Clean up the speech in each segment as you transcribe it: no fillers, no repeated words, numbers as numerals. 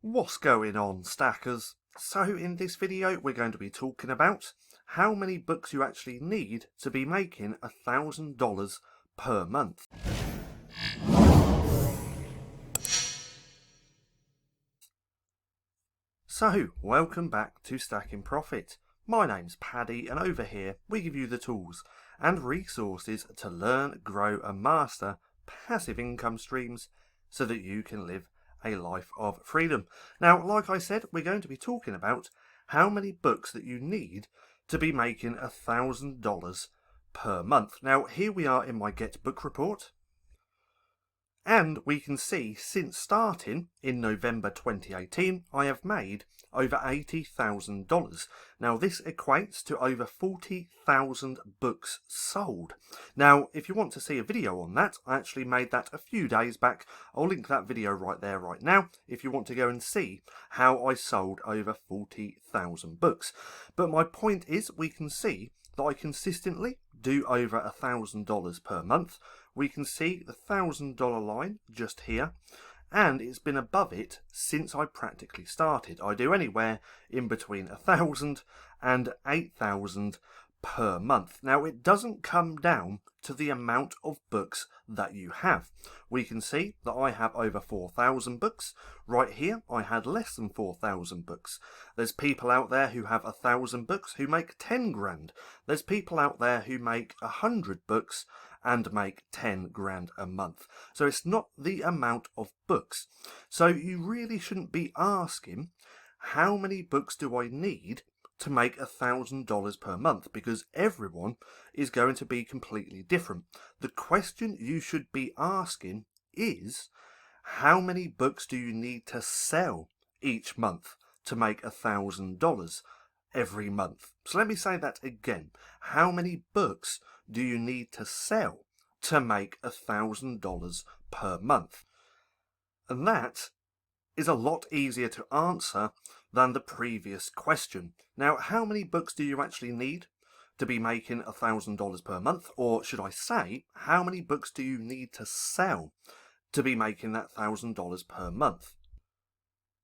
What's going on, stackers? So in this video we're going to be talking about how many books you actually need to be making $1,000 per month. So welcome back to Stacking Profit. My name's Paddy and over here we give you the tools and resources to learn, grow and master passive income streams so that you can live a life of freedom. Now, like I said, we're going to be talking about how many books that you need to be making $1,000 per month. Now, here we are in my Get Book Report. And we can see since starting in November 2018, I have made over $80,000. Now this equates to over 40,000 books sold. Now if you want to see a video on that, I actually made that a few days back. I'll link that video right there right now if you want to go and see how I sold over 40,000 books. But my point is we can see that I consistently do over $1,000 per month. We can see the $1,000 line just here, and it's been above it since I practically started. I do anywhere in between 1,000 and 8,000 per month. Now it doesn't come down to the amount of books that you have. We can see that I have over 4,000 books. Right here I had less than 4,000 books. There's people out there who have 1,000 books who make 10 grand. There's people out there who make 100 books and make 10 grand a month. So it's not the amount of books. So you really shouldn't be asking how many books do I need to make $1,000 per month, because everyone is going to be completely different. The question you should be asking is how many books do you need to sell each month to make $1,000 every month? So let me say that again. How many books do you need to sell to make $1,000 per month? And that is a lot easier to answer than the previous question. Now, how many books do you actually need to be making $1,000 per month? Or should I say, how many books do you need to sell to be making that $1,000 per month?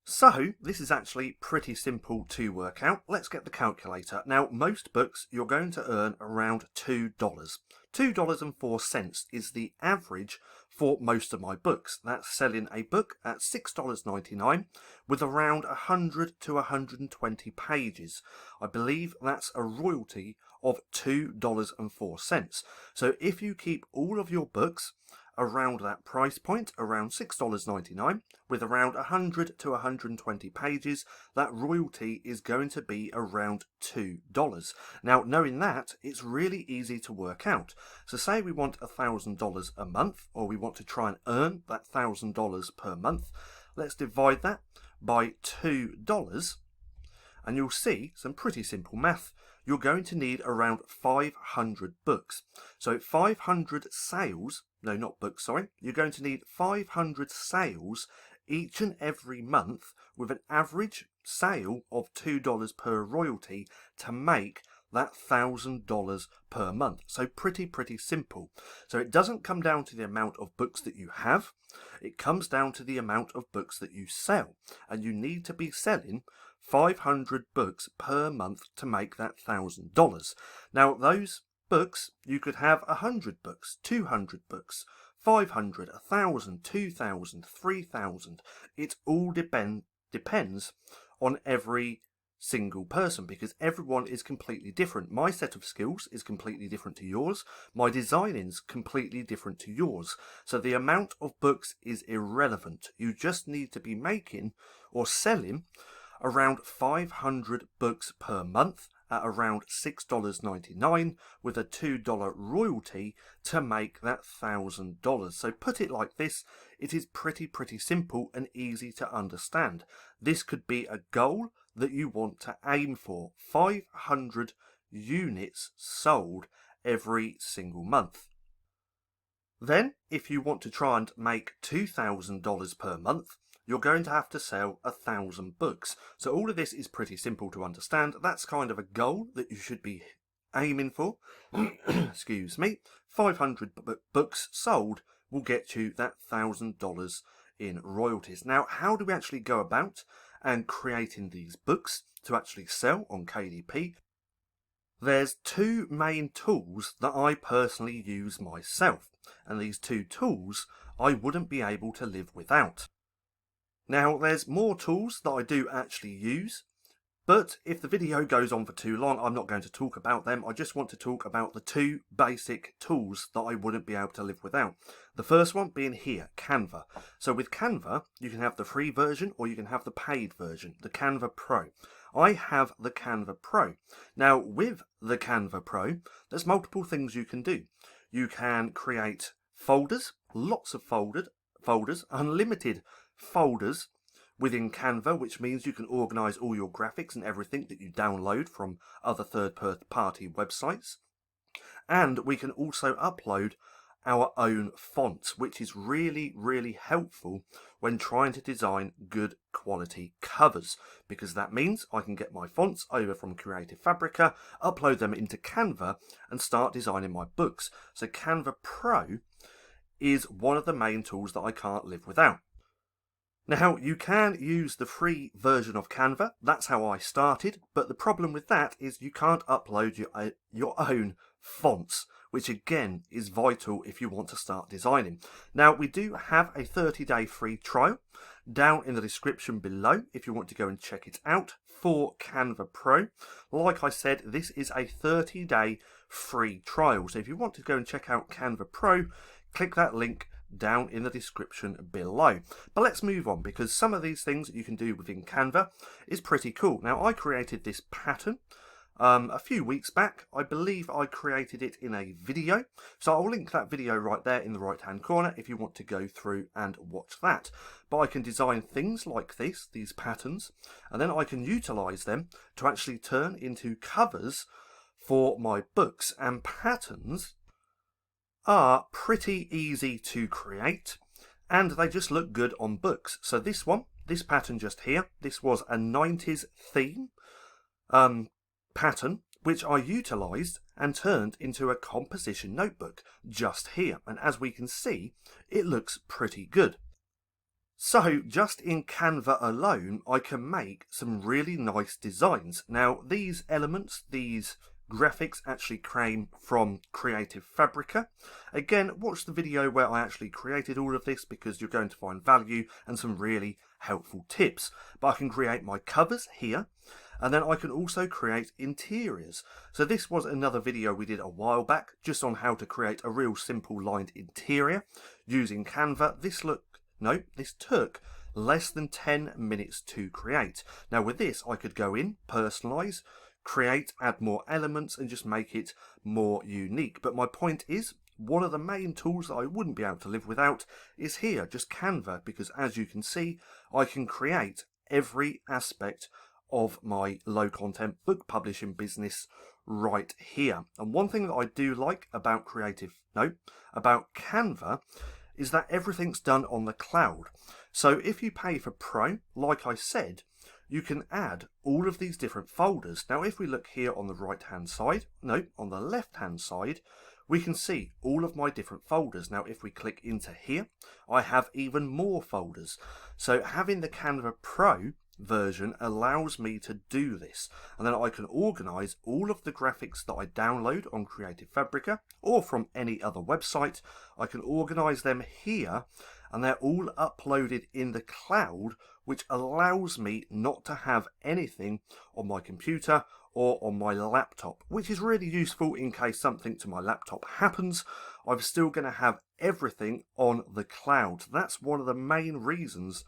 So, this is actually pretty simple to work out. Let's get the calculator. Now, most books you're going to earn around $2. $2.04 is the average for most of my books. That's selling a book at $6.99 with around 100 to 120 pages. I believe that's a royalty of $2.04. So if you keep all of your books around that price point, around $6.99, with around 100 to 120 pages, that royalty is going to be around $2. Now, knowing that, it's really easy to work out. So say we want $1,000 a month, or we want to try and earn that $1,000 per month. Let's divide that by $2, and you'll see some pretty simple math. You're going to need around 500 books. So 500 sales, no, not books, sorry. You're going to need 500 sales each and every month with an average sale of $2 per royalty to make that $1,000 per month. So pretty simple. So it doesn't come down to the amount of books that you have. It comes down to the amount of books that you sell. And you need to be selling 500 books per month to make that $1,000. Now those books, you could have 100 books, 200 books, 500, 1,000, 2,000, 3,000. It all depends on every single person, because everyone is completely different. My set of skills is completely different to yours. My designing's completely different to yours. So the amount of books is irrelevant. You just need to be making or selling around 500 books per month at around $6.99 with a $2 royalty to make that $1,000. So put it like this, it is pretty simple and easy to understand. This could be a goal that you want to aim for. 500 units sold every single month. Then, if you want to try and make $2,000 per month, you're going to have to sell 1,000 books. So all of this is pretty simple to understand. That's kind of a goal that you should be aiming for. Excuse me. 500 books sold will get you that $1,000 in royalties. Now, how do we actually go about and creating these books to actually sell on KDP? There's two main tools that I personally use myself, and these two tools I wouldn't be able to live without. Now, there's more tools that I do actually use, but if the video goes on for too long, I'm not going to talk about them. I just want to talk about the two basic tools that I wouldn't be able to live without. The first one being here, Canva. So with Canva, you can have the free version or you can have the paid version, the Canva Pro. I have the Canva Pro. Now, with the Canva Pro, there's multiple things you can do. You can create folders, lots of folders, unlimited folders within Canva, which means you can organize all your graphics and everything that you download from other third-party websites. And we can also upload our own fonts, which is really, really helpful when trying to design good quality covers, because that means I can get my fonts over from Creative Fabrica, upload them into Canva and start designing my books. So Canva Pro is one of the main tools that I can't live without. Now, you can use the free version of Canva. That's how I started. But the problem with that is you can't upload your own fonts, which again is vital if you want to start designing. Now, we do have a 30-day free trial down in the description below if you want to go and check it out for Canva Pro. Like I said, this is a 30-day free trial. So if you want to go and check out Canva Pro, click that link down in the description below. But let's move on, because some of these things that you can do within Canva is pretty cool. Now, I created this pattern a few weeks back. I believe I created it in a video, so I'll link that video right there in the right hand corner if you want to go through and watch that. But I can design things like these patterns, and then I can utilize them to actually turn into covers for my books. And patterns are pretty easy to create, and they just look good on books. So this pattern just here, this was a 90s theme pattern, which I utilized and turned into a composition notebook just here. And as we can see, it looks pretty good. So just in Canva alone, I can make some really nice designs. Now, these elements, these graphics actually came from Creative Fabrica. Again, watch the video where I actually created all of this, because you're going to find value and some really helpful tips. But I can create my covers here, and then I can also create interiors. So this was another video we did a while back just on how to create a real simple lined interior using Canva. This took less than 10 minutes to create. Now with this, I could go in, personalize, create, add more elements and just make it more unique. But my point is, one of the main tools that I wouldn't be able to live without is here, just Canva, because as you can see, I can create every aspect of my low content book publishing business right here. And one thing that I do like about Canva is that everything's done on the cloud. So if you pay for Pro, like I said, you can add all of these different folders. Now, if we look here on the right-hand side, on the left-hand side, we can see all of my different folders. Now, if we click into here, I have even more folders. So having the Canva Pro version allows me to do this. And then I can organize all of the graphics that I download on Creative Fabrica or from any other website. I can organize them here, and they're all uploaded in the cloud, which allows me not to have anything on my computer or on my laptop, which is really useful in case something to my laptop happens. I'm still going to have everything on the cloud. That's one of the main reasons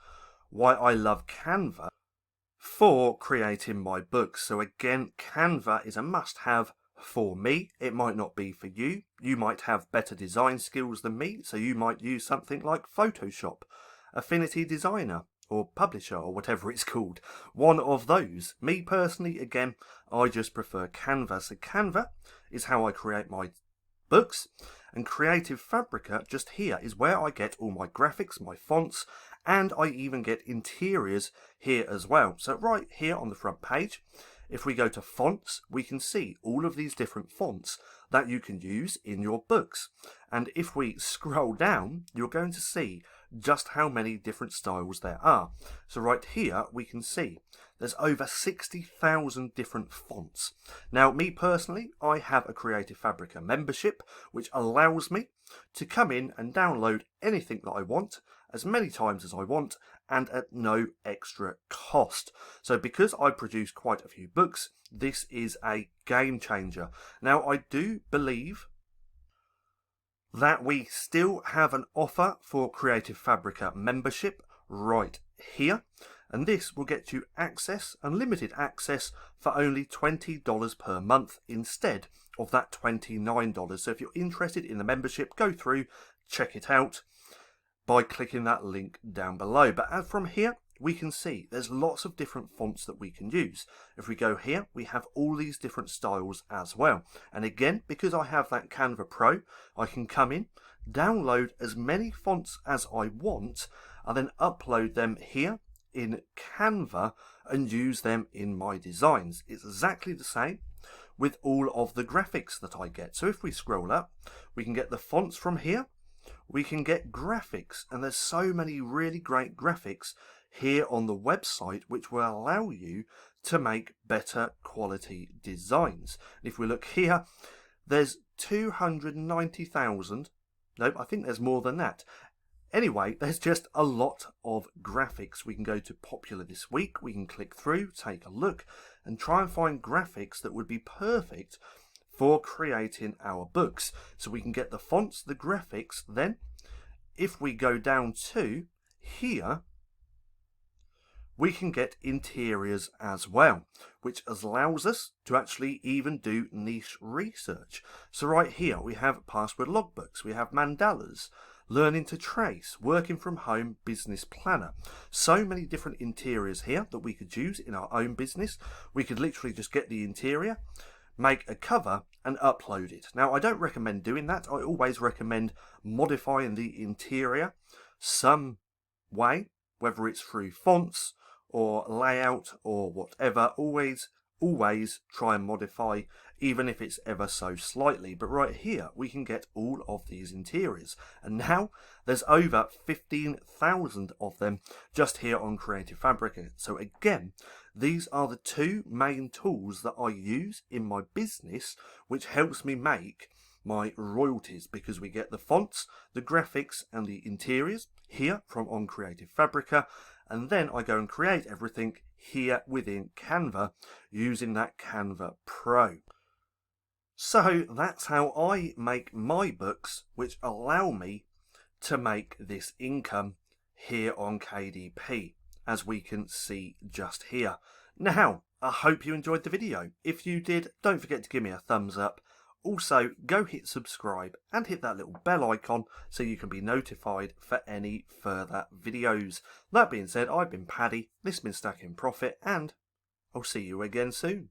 why I love Canva for creating my books. So again, Canva is a must-have for me. It might not be for you. You might have better design skills than me, so you might use something like Photoshop, Affinity Designer, or Publisher, or whatever it's called. One of those. Me personally, again, I just prefer Canva. So Canva is how I create my books, and Creative Fabrica just here is where I get all my graphics, my fonts, and I even get interiors here as well. So right here on the front page, if we go to fonts, we can see all of these different fonts that you can use in your books. And if we scroll down, you're going to see just how many different styles there are. So right here we can see there's over 60,000 different fonts. Now, me personally, I have a Creative Fabrica membership, which allows me to come in and download anything that I want, as many times as I want, and at no extra cost. So because I produce quite a few books, this is a game changer. Now, I do believe that we still have an offer for Creative Fabrica membership right here, and this will get you access, unlimited access, for only $20 per month instead of that $29. So if you're interested in the membership, go through, check it out by clicking that link down below. But from here we can see there's lots of different fonts that we can use. If we go here, we have all these different styles as well. And again, because I have that Canva Pro, I can come in, download as many fonts as I want, and then upload them here in Canva and use them in my designs. It's exactly the same with all of the graphics that I get. So if we scroll up, we can get the fonts from here, we can get graphics, and there's so many really great graphics here on the website which will allow you to make better quality designs. If we look here, there's 290,000, nope, I think there's more than that. Anyway, there's just a lot of graphics. We can go to popular this week, we can click through, take a look, and try and find graphics that would be perfect for creating our books. So we can get the fonts, the graphics, then if we go down to here, we can get interiors as well, which allows us to actually even do niche research. So right here we have password logbooks, we have mandalas, learning to trace, working from home business planner. So many different interiors here that we could use in our own business. We could literally just get the interior, make a cover and upload it. Now, I don't recommend doing that. I always recommend modifying the interior some way, whether it's through fonts or layout or whatever. Always try and modify, even if it's ever so slightly. But right here we can get all of these interiors, and now there's over 15,000 of them just here on Creative Fabrica. So again, these are the two main tools that I use in my business, which helps me make my royalties, because we get the fonts, the graphics and the interiors here from on Creative Fabrica, and then I go and create everything here within Canva using that Canva Pro. So that's how I make my books, which allow me to make this income here on KDP, as we can see just here. Now, I hope you enjoyed the video. If you did, don't forget to give me a thumbs up. Also, go hit subscribe and hit that little bell icon so you can be notified for any further videos. That being said, I've been Paddy, this has been Stacking Profit, and I'll see you again soon.